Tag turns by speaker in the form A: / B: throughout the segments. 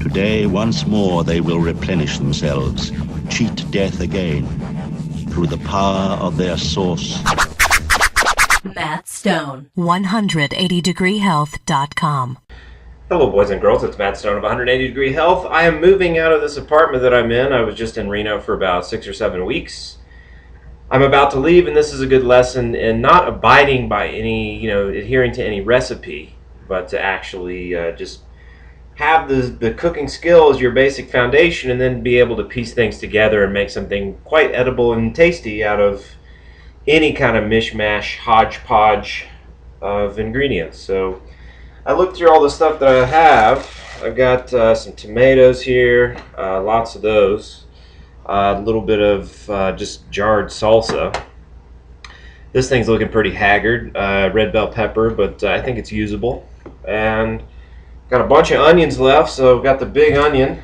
A: Today, once more, they will replenish themselves, cheat death again, through the power of their source.
B: Matt Stone, 180degreehealth.com.
C: Hello, boys and girls. It's Matt Stone of 180 Degree Health. I am moving out of this apartment that I'm in. I was just in Reno for about 6 or 7 weeks. I'm about to leave, and this is a good lesson in not abiding by any, adhering to any recipe, but to actually just have the cooking skill as your basic foundation, and then be able to piece things together and make something quite edible and tasty out of any kind of mishmash, hodgepodge of ingredients. So I looked through all the stuff that I have. I've got some tomatoes here, lots of those. A little bit of just jarred salsa. This thing's looking pretty haggard. Red bell pepper, but I think it's usable. And got a bunch of onions left, so I've got the big onion.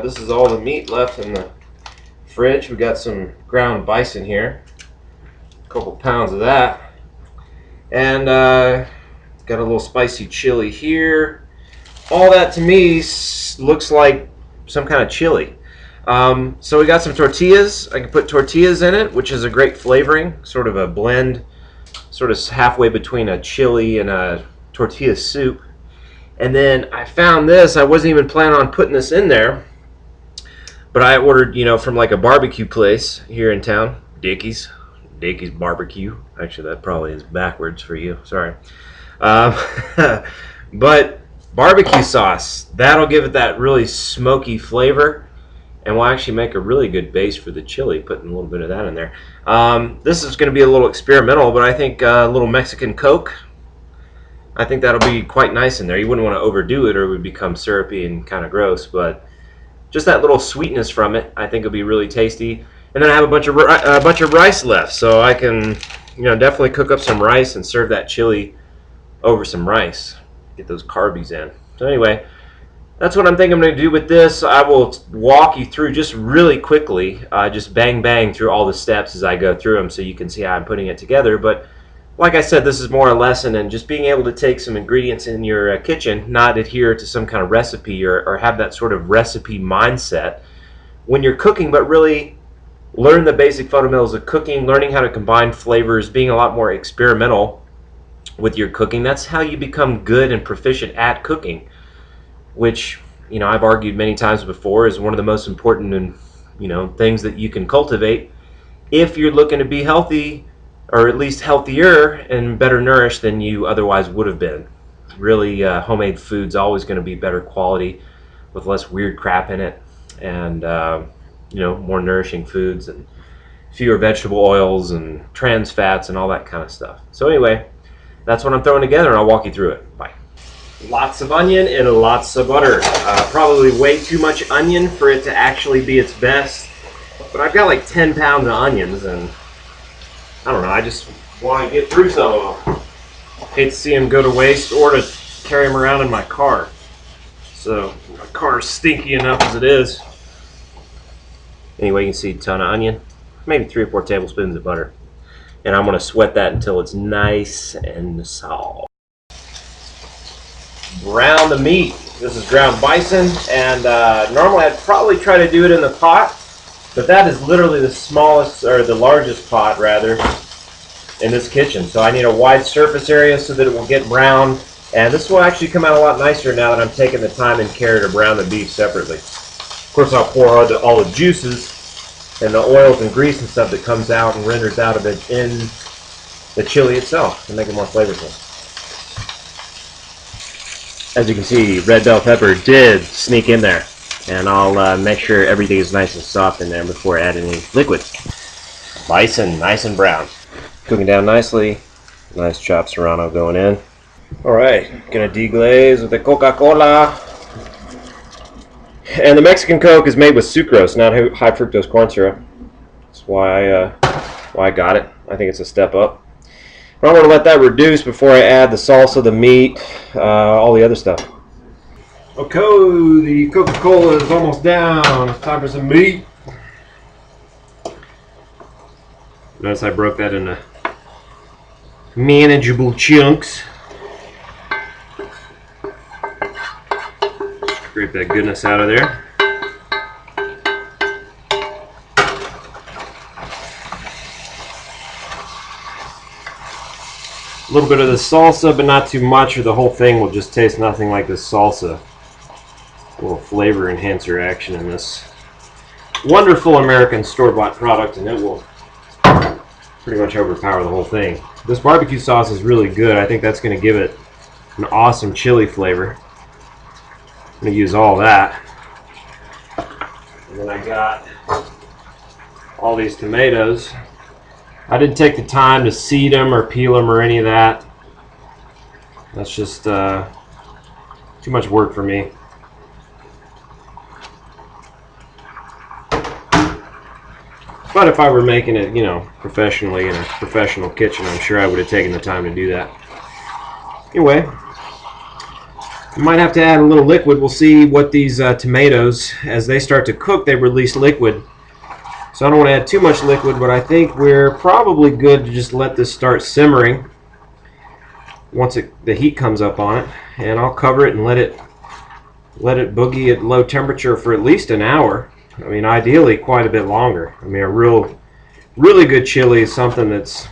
C: This is all the meat left in the fridge. We got some ground bison here. A couple pounds of that. And got a little spicy chili here. All that to me looks like some kind of chili. So we got some tortillas. I can put tortillas in it, which is a great flavoring, sort of a blend, sort of halfway between a chili and a tortilla soup. And then I found this. I wasn't even planning on putting this in there, but I ordered, from like a barbecue place here in town, Dickey's Barbecue. Actually, that probably is backwards for you. Sorry. But barbecue sauce, that'll give it that really smoky flavor, and will actually make a really good base for the chili, putting a little bit of that in there. This is going to be a little experimental, but I think a little Mexican Coke, I think that'll be quite nice in there. You wouldn't want to overdo it or it would become syrupy and kind of gross, but just that little sweetness from it, I think will be really tasty. And then I have a bunch of rice left, so I can, definitely cook up some rice and serve that chili over some rice. Get those carbies in. So anyway, that's what I'm thinking I'm going to do with this. I will walk you through just really quickly, just bang bang through all the steps as I go through them, so you can see how I'm putting it together. But like I said, this is more a lesson in just being able to take some ingredients in your kitchen, not adhere to some kind of recipe or have that sort of recipe mindset when you're cooking, but really learn the basic fundamentals of cooking, learning how to combine flavors, being a lot more experimental with your cooking. That's how you become good and proficient at cooking, which, I've argued many times before is one of the most important and, things that you can cultivate if you're looking to be healthy, or at least healthier and better nourished than you otherwise would have been. Really, homemade food's always going to be better quality with less weird crap in it, and more nourishing foods and fewer vegetable oils and trans fats and all that kind of stuff. So anyway, that's what I'm throwing together, and I'll walk you through it. Bye. Lots of onion and lots of butter. Probably way too much onion for it to actually be its best, but I've got like 10 pounds of onions, and I don't know, I just want to get through some of them. Hate to see them go to waste or to carry them around in my car. So my car is stinky enough as it is. Anyway, you can see a ton of onion, maybe 3 or 4 tablespoons of butter. And I'm going to sweat that until it's nice and soft. Brown the meat. This is ground bison, and normally I'd probably try to do it in the pot, but that is literally the smallest, or the largest pot rather, in this kitchen. So I need a wide surface area so that it will get brown, and this will actually come out a lot nicer now that I'm taking the time and care to brown the beef separately. Of course, I'll pour all the juices and the oils and grease and stuff that comes out and renders out of it in the chili itself to make it more flavorful. As you can see, red bell pepper did sneak in there, and I'll make sure everything is nice and soft in there before I add any liquid. Bison, nice and brown. Cooking down nicely. Nice chopped serrano going in. Alright, gonna deglaze with the Coca-Cola. And the Mexican Coke is made with sucrose, not high fructose corn syrup. That's why I got it. I think it's a step up. But I'm going to let that reduce before I add the salsa, the meat, all the other stuff. Okay, the Coca-Cola is almost down. It's time for some meat. Notice I broke that into manageable chunks. Scrape that goodness out of there. A little bit of the salsa, but not too much, or the whole thing will just taste nothing like the salsa. A little flavor enhancer action in this wonderful American store-bought product, and it will pretty much overpower the whole thing. This barbecue sauce is really good. I think that's going to give it an awesome chili flavor. I'm going to use all that. And then I got all these tomatoes. I didn't take the time to seed them or peel them or any of that. That's just too much work for me. But if I were making it, you know, professionally in a professional kitchen, I'm sure I would have taken the time to do that. Anyway, I might have to add a little liquid. We'll see what these tomatoes, as they start to cook, they release liquid. So I don't want to add too much liquid, but I think we're probably good to just let this start simmering once the heat comes up on it. And I'll cover it and let it boogie at low temperature for at least an hour. I mean, ideally quite a bit longer. I mean, a really good chili is something that's,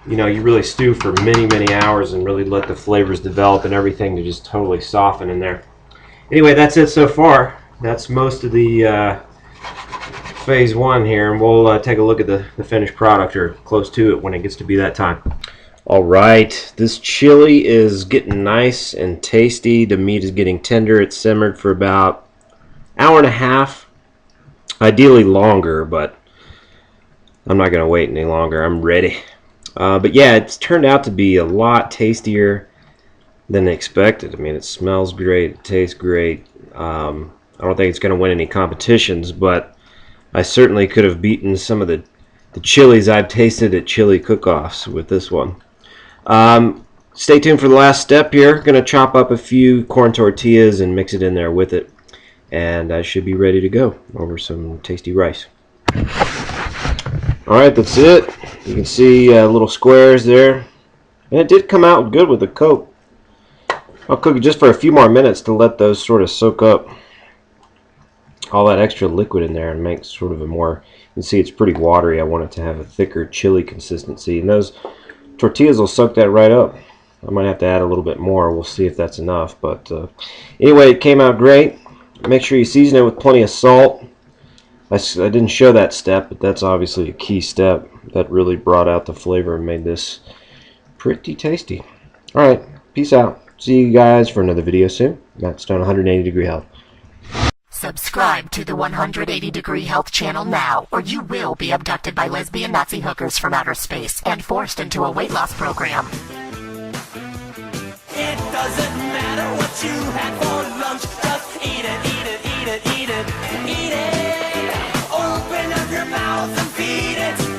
C: you know, you really stew for many, many hours and really let the flavors develop and everything to just totally soften in there. Anyway, that's it so far. That's most of the phase one here, and we'll take a look at the finished product, or close to it, when it gets to be that time. All right, this chili is getting nice and tasty. The meat is getting tender. It's simmered for about an hour and a half. Ideally longer, but I'm not going to wait any longer. I'm ready. But yeah, it's turned out to be a lot tastier than expected. I mean, it smells great. It tastes great. I don't think it's going to win any competitions, but I certainly could have beaten some of the chilies I've tasted at chili cook-offs with this one. Stay tuned for the last step here. Going to chop up a few corn tortillas and mix it in there with it. And I should be ready to go over some tasty rice. Alright, that's it. You can see little squares there. And it did come out good with the coat. I'll cook it just for a few more minutes to let those sort of soak up all that extra liquid in there and make sort of a more, you can see it's pretty watery. I want it to have a thicker chili consistency. And those tortillas will soak that right up. I might have to add a little bit more. We'll see if that's enough. But anyway, it came out great. Make sure you season it with plenty of salt. I didn't show that step, but that's obviously a key step that really brought out the flavor and made this pretty tasty. Alright, peace out. See you guys for another video soon. Matt Stone, 180 Degree Health.
B: Subscribe to the 180 Degree Health channel now, or you will be abducted by lesbian Nazi hookers from outer space and forced into a weight loss program.
D: It doesn't matter what you had for lunch, just eat it, eat it, eat it, eat it, eat it. Open up your mouth and feed it.